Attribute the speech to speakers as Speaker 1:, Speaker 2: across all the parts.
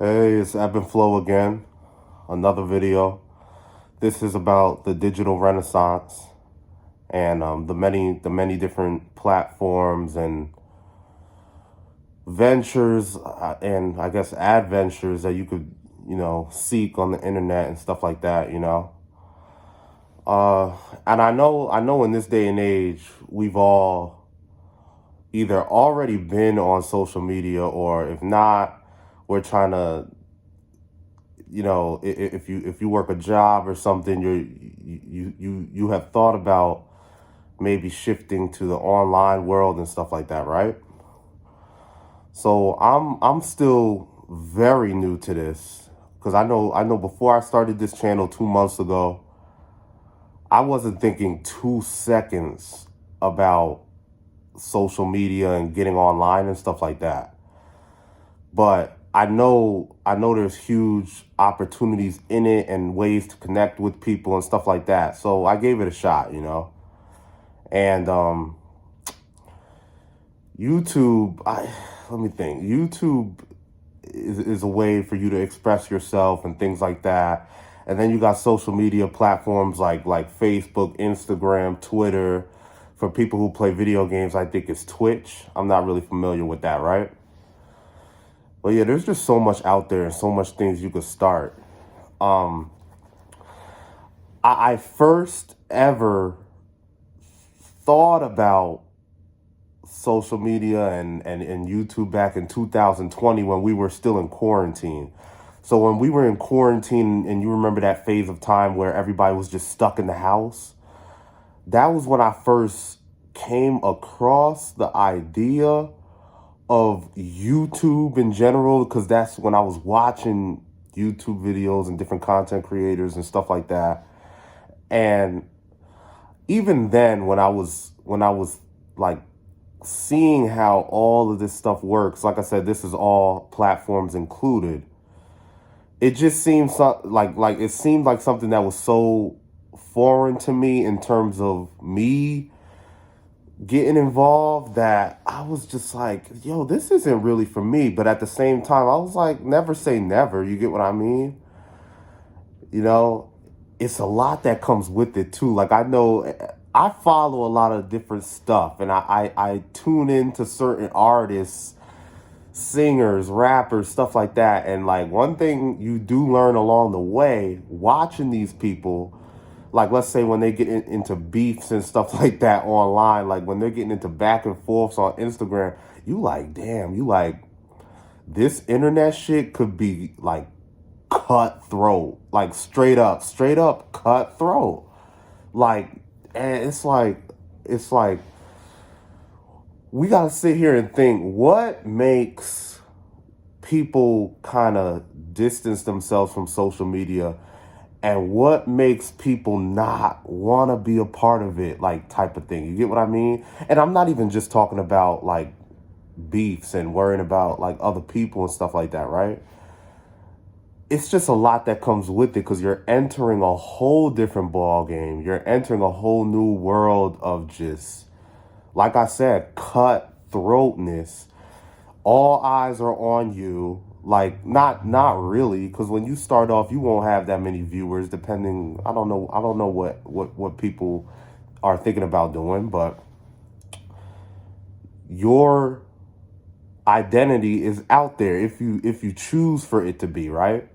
Speaker 1: Hey, it's Ebb and Flow again. Another video. This is about the digital renaissance and the many different platforms and ventures and I guess adventures that you could seek on the internet and stuff like that. Uh, and I know in this day and age we've all either already been on social media or if not, we're trying to if you work a job or something, you have thought about maybe shifting to the online world and stuff like that, right? So I'm still very new to this because I know before I started this channel 2 months ago, I wasn't thinking 2 seconds about social media and getting online and stuff like that. But I know there's huge opportunities in it and ways to connect with people and stuff like that. So I gave it a shot. And YouTube, let me think. YouTube is a way for you to express yourself and things like that. And then you got social media platforms like Facebook, Instagram, Twitter. For people who play video games, I think it's Twitch. I'm not really familiar with that, right? But yeah, there's just so much out there and so much things you could start. Um, I first ever thought about social media and YouTube back in 2020 when we were still in quarantine. So when we were in quarantine, and you remember that phase of time where everybody was just stuck in the house, that was when I first came across the idea of YouTube in general, because that's when I was watching YouTube videos and different content creators and stuff like that. And even then, when I was like seeing how all of this stuff works, like I said, this is all platforms included. It just seems like it seemed like something that was so foreign to me in terms of me getting involved that I was just like, yo, this isn't really for me. But at the same time, I was like, never say never. You get what I mean? You know, it's a lot that comes with it too. Like I know I follow a lot of different stuff and I tune into certain artists, singers, rappers, stuff like that. And like one thing you do learn along the way, watching these people, like let's say when they get into beefs and stuff like that online, like when they're getting into back and forths on Instagram, you like, damn, you like this internet shit could be like cutthroat, like straight up cutthroat. Like, and it's like we gotta sit here and think what makes people kind of distance themselves from social media and what makes people not want to be a part of it, like type of thing. You get what I mean? And I'm not even just talking about like beefs and worrying about like other people and stuff like that, right? It's just a lot that comes with it because you're entering a whole different ball game. You're entering a whole new world of just, like I said, cutthroatness. All eyes are on you. Like not really, because when you start off, you won't have that many viewers. Depending, I don't know what people are thinking about doing, but your identity is out there if you choose for it to be, right.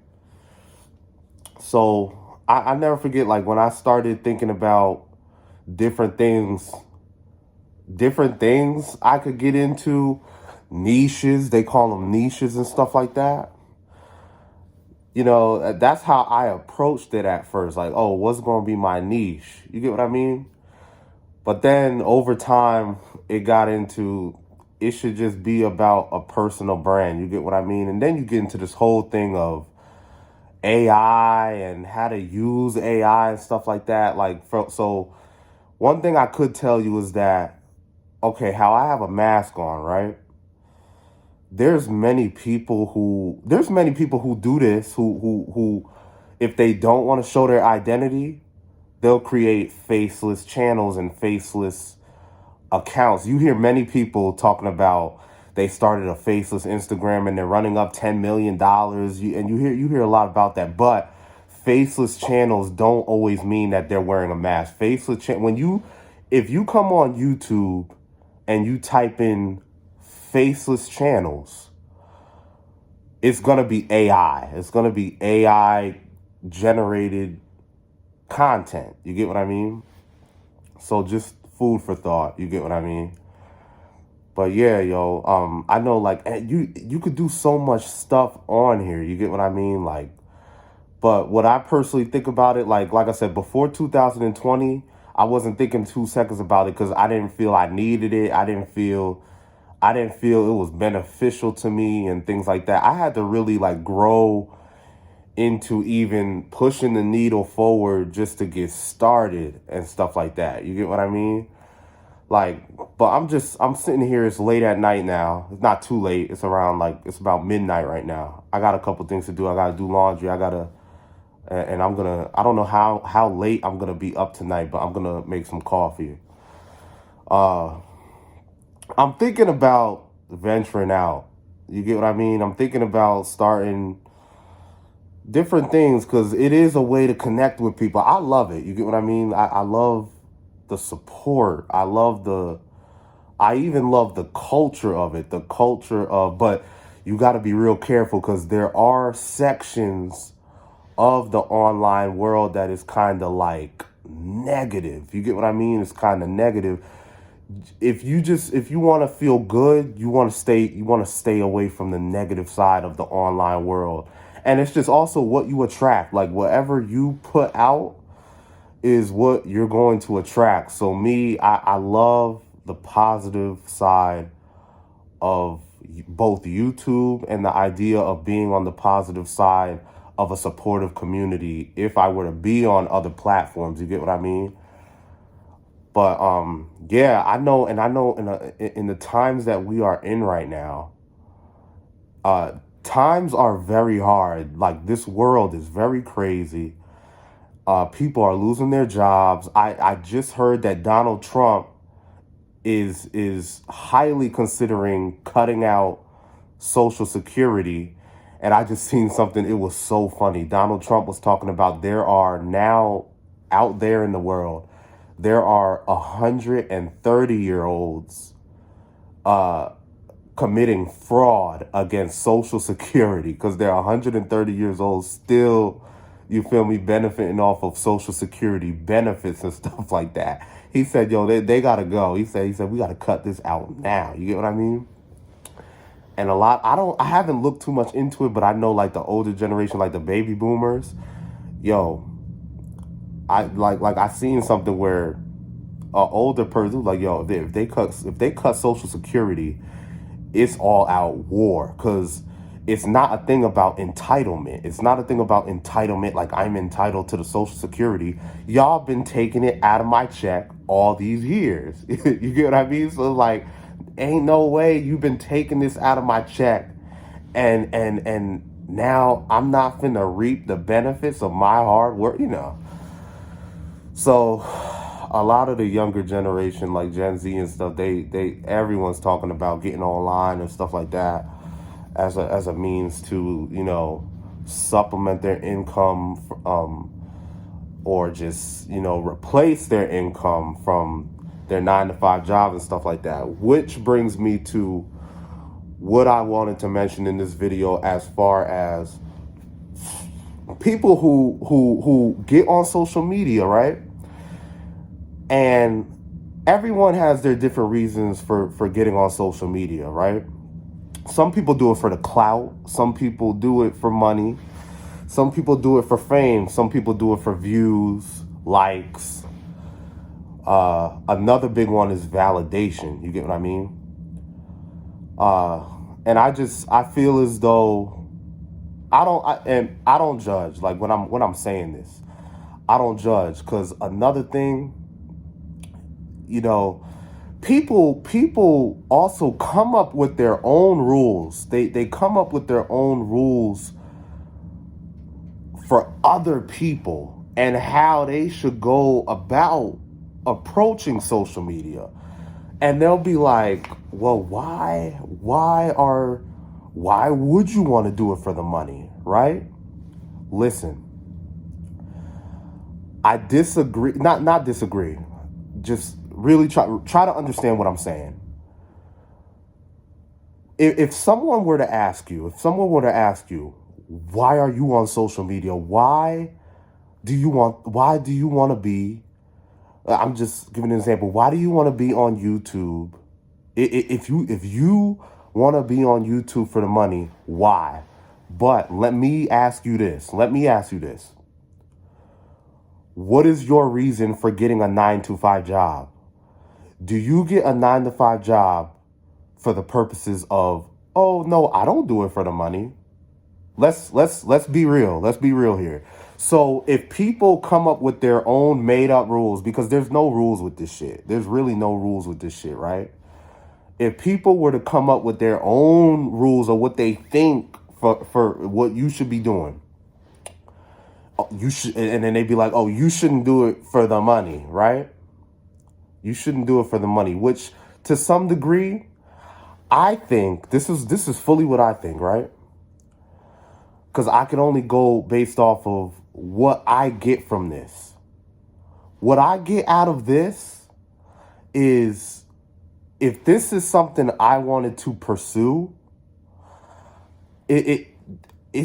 Speaker 1: So I never forget, like when I started thinking about different things, different things I could get into, niches, they call them niches and stuff like that. That's how I approached it at first. Like, oh, what's going to be my niche? You get what I mean? But then over time, it got into it should just be about a personal brand. You get what I mean? And then you get into this whole thing of AI and how to use AI and stuff like that. So one thing I could tell you is that, okay, how I have a mask on, right? There's many people who do this who if they don't want to show their identity, they'll create faceless channels and faceless accounts. You hear many people talking about they started a faceless Instagram and they're running up $10 million. And you hear a lot about that, but faceless channels don't always mean that they're wearing a mask. If you come on YouTube and you type in faceless channels, it's going to be AI. It's going to be AI generated content. You get what I mean? So just food for thought. You get what I mean? But yeah, yo, I know like you could do so much stuff on here. You get what I mean? Like, but what I personally think about it, like I said, before 2020, I wasn't thinking 2 seconds about it because I didn't feel I needed it. I didn't feel it was beneficial to me and things like that. I had to really like grow into even pushing the needle forward just to get started and stuff like that. You get what I mean? Like, but I'm sitting here. It's late at night now. It's not too late. It's about midnight right now. I got a couple things to do. I got to do laundry. And I don't know how late I'm going to be up tonight, but I'm going to make some coffee. I'm thinking about venturing out. You get what I mean? I'm thinking about starting different things because it is a way to connect with people. I love it. You get what I mean? I love the support. I even love the culture of it. But you got to be real careful because there are sections of the online world that is kind of like negative. You get what I mean? It's kind of negative. If you want to feel good, you want to stay away from the negative side of the online world. And it's just also what you attract. Like whatever you put out is what you're going to attract. So me, I love the positive side of both YouTube and the idea of being on the positive side of a supportive community if I were to be on other platforms. You get what I mean? But yeah, I know in the times that we are in right now, times are very hard. Like this world is very crazy. People are losing their jobs. I just heard that Donald Trump is highly considering cutting out Social Security. And I just seen something. It was so funny. Donald Trump was talking about there are now out there in the world, there are 130-year-olds committing fraud against Social Security because they're 130 years old still, you feel me, benefiting off of Social Security benefits and stuff like that. He said, yo, they got to go. He said, we got to cut this out now. You get what I mean? And I haven't looked too much into it, but I know like the older generation, like the baby boomers, yo, I seen something where an older person like, yo, if they cut Social Security, it's all out war because it's not a thing about entitlement. It's not a thing about entitlement like I'm entitled to the Social Security. Y'all been taking it out of my check all these years. You get what I mean? So like, ain't no way you've been taking this out of my check and now I'm not finna reap the benefits of my hard work, you know. So a lot of the younger generation, like Gen Z and stuff, everyone's talking about getting online and stuff like that as a means to, you know, supplement their income, or just, you know, replace their income from their 9-to-5 jobs and stuff like that. Which brings me to what I wanted to mention in this video as far as people who get on social media, right? And everyone has their different reasons for getting on social media, right? Some people do it for the clout. Some people do it for money. Some people do it for fame. Some people do it for views, likes. Another big one is validation. You get what I mean? And I feel as though I don't judge. Like when I'm saying this, I don't judge because another thing, you know, people also come up with their own rules. They come up with their own rules for other people and how they should go about approaching social media. And they'll be like, well, why would you want to do it for the money, right? Listen, I disagree, not disagree, just really try to understand what I'm saying. If someone were to ask you, why are you on social media? Why do you want to be, I'm just giving an example. Why do you want to be on YouTube? If you want to be on YouTube for the money, why? But let me ask you this. What is your reason for getting a 9 to 5 job? Do you get a 9 to 5 job for the purposes of, oh no, I don't do it for the money? Let's be real. Let's be real here. So if people come up with their own made up rules, because there's no rules with this shit. There's really no rules with this shit, right? If people were to come up with their own rules of what they think for what you should be doing, you should, and then they'd be like, oh, you shouldn't do it for the money, right? You shouldn't do it for the money, which to some degree, I think this is fully what I think, right? Because I can only go based off of what I get from this. What I get out of this is, if this is something I wanted to pursue, it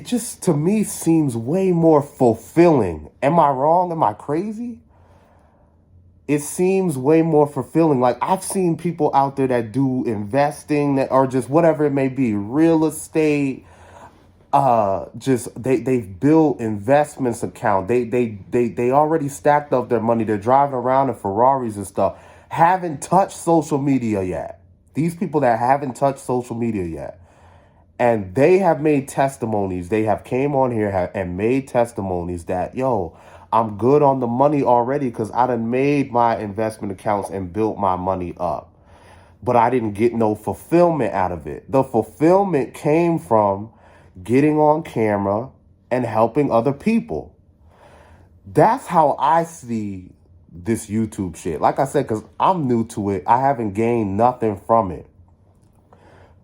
Speaker 1: just, to me, seems way more fulfilling. Am I wrong? Am I crazy? It seems way more fulfilling. Like, I've seen people out there that do investing, that, or just whatever it may be, real estate, just they've built investments account. They already stacked up their money. They're driving around in Ferraris and stuff. Haven't touched social media yet. These people that haven't touched social media yet, and they have made testimonies. They have came on here and made testimonies that, yo, I'm good on the money already because I done made my investment accounts and built my money up. But I didn't get no fulfillment out of it. The fulfillment came from getting on camera and helping other people. That's how I see this YouTube shit. Like I said, because I'm new to it, I haven't gained nothing from it.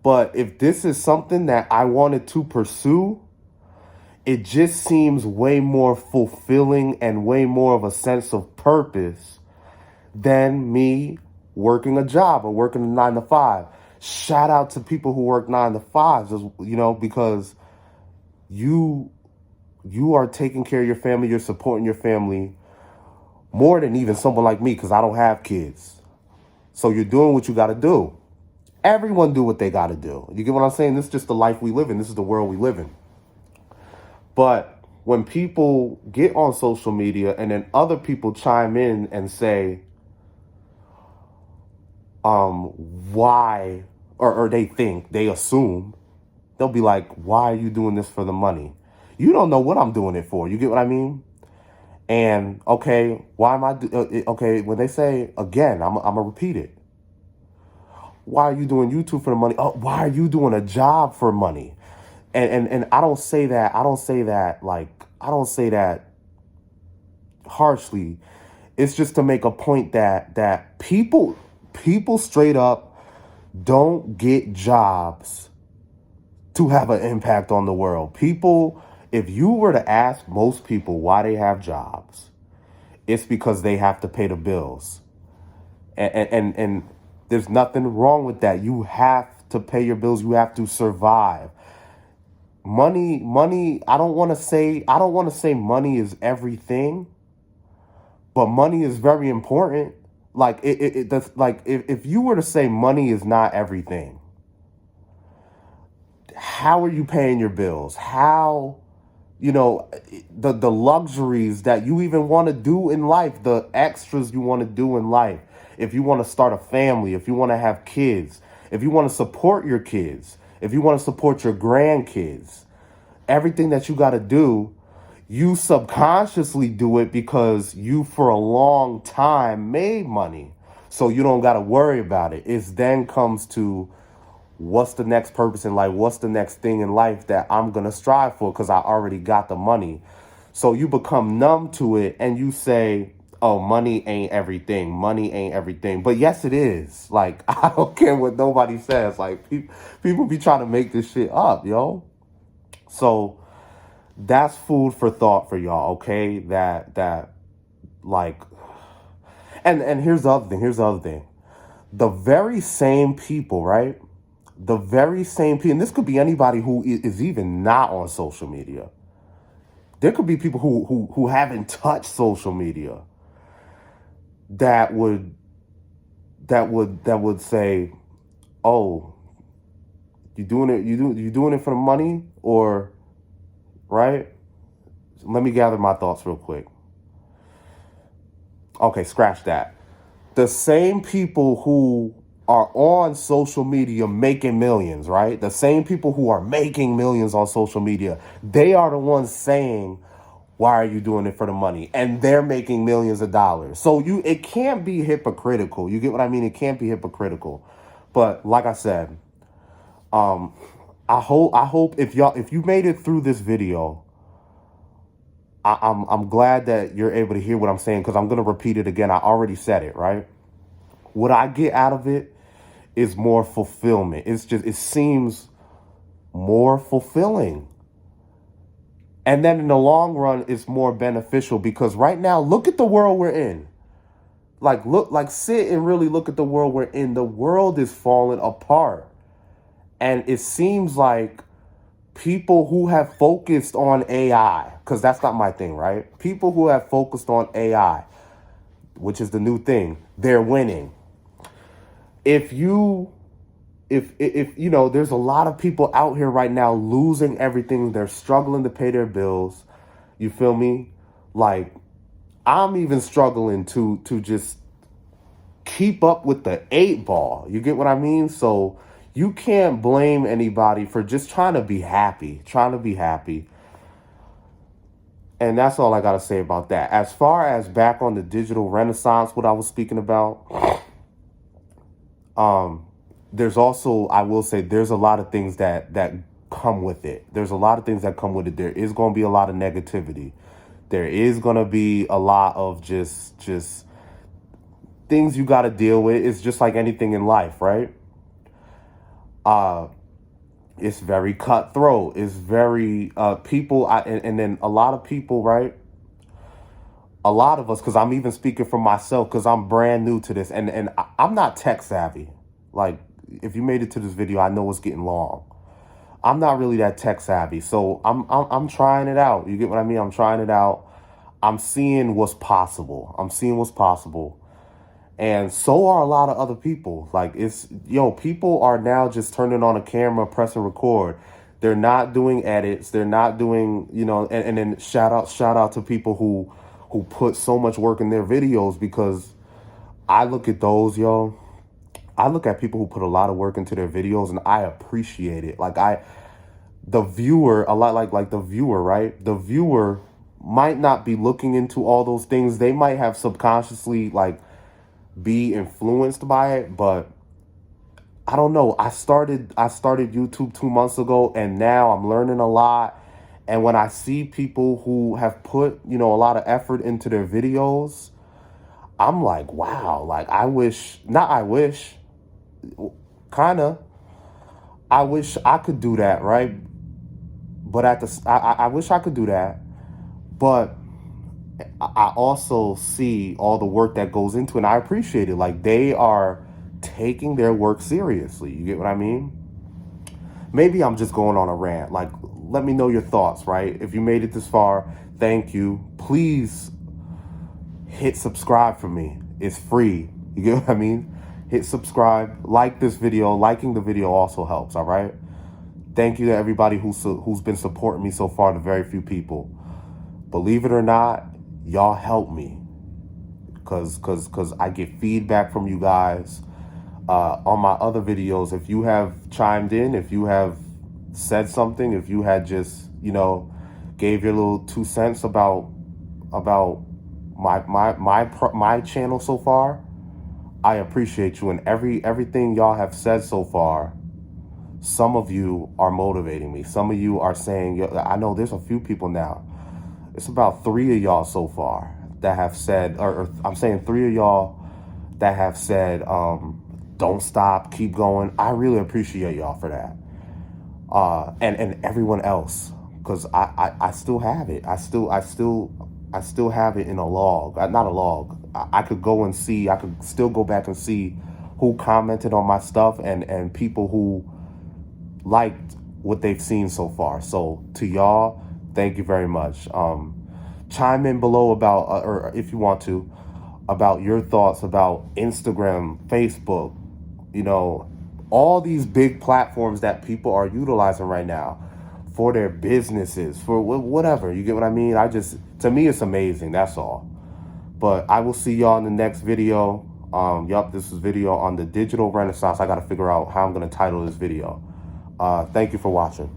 Speaker 1: But if this is something that I wanted to pursue, it just seems way more fulfilling and way more of a sense of purpose than me working a job or working a 9 to 5. Shout out to people who work 9 to 5s, because you are taking care of your family, you're supporting your family more than even someone like me, because I don't have kids. So you're doing what you got to do. Everyone do what they got to do. You get what I'm saying? This is just the life we live in. This is the world we live in. But when people get on social media and then other people chime in and say, why, or they assume, they'll be like, why are you doing this for the money? You don't know what I'm doing it for. You get what I mean? And, okay, why am I, okay, when they say, again, I'm going to repeat it. Why are you doing YouTube for the money? Oh, why are you doing a job for money? And I don't say that harshly. It's just to make a point that people straight up don't get jobs to have an impact on the world. People, if you were to ask most people why they have jobs, it's because they have to pay the bills. And there's nothing wrong with that. You have to pay your bills. You have to survive. Money, I don't want to say money is everything, but money is very important. Like that's like, if you were to say money is not everything, how are you paying your bills? How, the luxuries that you even want to do in life, the extras you want to do in life. If you want to start a family, if you want to have kids, if you want to support your kids, if you want to support your grandkids, everything that you got to do, you subconsciously do it because you for a long time made money. So you don't got to worry about it. It then comes to, what's the next purpose in life? What's the next thing in life that I'm going to strive for because I already got the money? So you become numb to it and you say, oh, money ain't everything. Money ain't everything. But yes, it is. Like, I don't care what nobody says. Like, people be trying to make this shit up, yo. So that's food for thought for y'all, okay? That like, and here's the other thing. Here's the other thing. The very same people, right? The very same people, and this could be anybody who is even not on social media. There could be people who haven't touched social media that would say, "Oh, you doing it for the money, or right?" Let me gather my thoughts real quick. Okay, scratch that. The same people who are on social media making millions, right? The same people who are making millions on social media, they are the ones saying, why are you doing it for the money? And they're making millions of dollars. So it can't be hypocritical. You get what I mean? It can't be hypocritical. But like I said, I hope if you made it through this video, I'm glad that you're able to hear what I'm saying, because I'm gonna repeat it again. I already said it, right? What I get out of it is more fulfillment. It seems more fulfilling. And then in the long run, it's more beneficial, because right now, look at the world we're in. Sit and really look at the world we're in. The world is falling apart. And it seems like people who have focused on AI, because that's not my thing, right? People who have focused on AI, which is the new thing, they're winning. If there's a lot of people out here right now losing everything. They're struggling to pay their bills. You feel me? Like, I'm even struggling to just keep up with the 8 ball. You get what I mean? So you can't blame anybody for just trying to be happy. And that's all I got to say about that. As far as back on the digital renaissance, what I was speaking about, there's also, I will say, there's a lot of things that come with it. There's a lot of things that come with it. There is going to be a lot of negativity. There is going to be a lot of just things you got to deal with. It's just like anything in life, right? It's very cutthroat. It's very and then a lot of people, right? A lot of us, because I'm even speaking for myself, because I'm brand new to this, and I'm not tech savvy. Like, if you made it to this video, I know it's getting long. I'm not really that tech savvy, so I'm trying it out. You get what I mean? I'm trying it out. I'm seeing what's possible. And so are a lot of other people. Like, people are now just turning on a camera, pressing record. They're not doing edits. They're not doing, and then shout out to people who put so much work in their videos, because I look at those, I look at people who put a lot of work into their videos, and I appreciate it. The viewer, a lot like the viewer, right? The viewer might not be looking into all those things. They might have subconsciously be influenced by it, but I don't know. I started YouTube 2 months ago, and now I'm learning a lot. And when I see people who have put, a lot of effort into their videos, I'm like, wow, I wish I could do that, right? But I wish I could do that. But I also see all the work that goes into it, and I appreciate it. Like, they are taking their work seriously. You get what I mean? Maybe I'm just going on a rant. Like, let me know your thoughts, right? If you made it this far, thank you. Please hit subscribe for me. It's free. You get what I mean? Hit subscribe, like this video. Liking the video also helps, all right? Thank you to everybody who's been supporting me so far, the very few people. Believe it or not, y'all help me, because I get feedback from you guys on my other videos. If you have chimed in, if you have said something, if you had just gave your little 2 cents about my channel so far, I appreciate you. And everything y'all have said so far, some of you are motivating me. Some of you are saying, I know there's a few people now. It's about 3 of y'all so far that have said, or I'm saying 3 of y'all that have said, don't stop, keep going. I really appreciate y'all for that. And everyone else, because I still have it. I still have it in a log. Not a log. I could go and see. I could still go back and see who commented on my stuff and people who liked what they've seen so far. So to y'all, thank you very much. Chime in below about, or if you want to, about your thoughts about Instagram, Facebook, you know, all these big platforms that people are utilizing right now for their businesses, for whatever. You get what I mean? To me, it's amazing. That's all. But I will see y'all in the next video. Yup, this is video on the digital renaissance. I got to figure out how I'm going to title this video. Thank you for watching.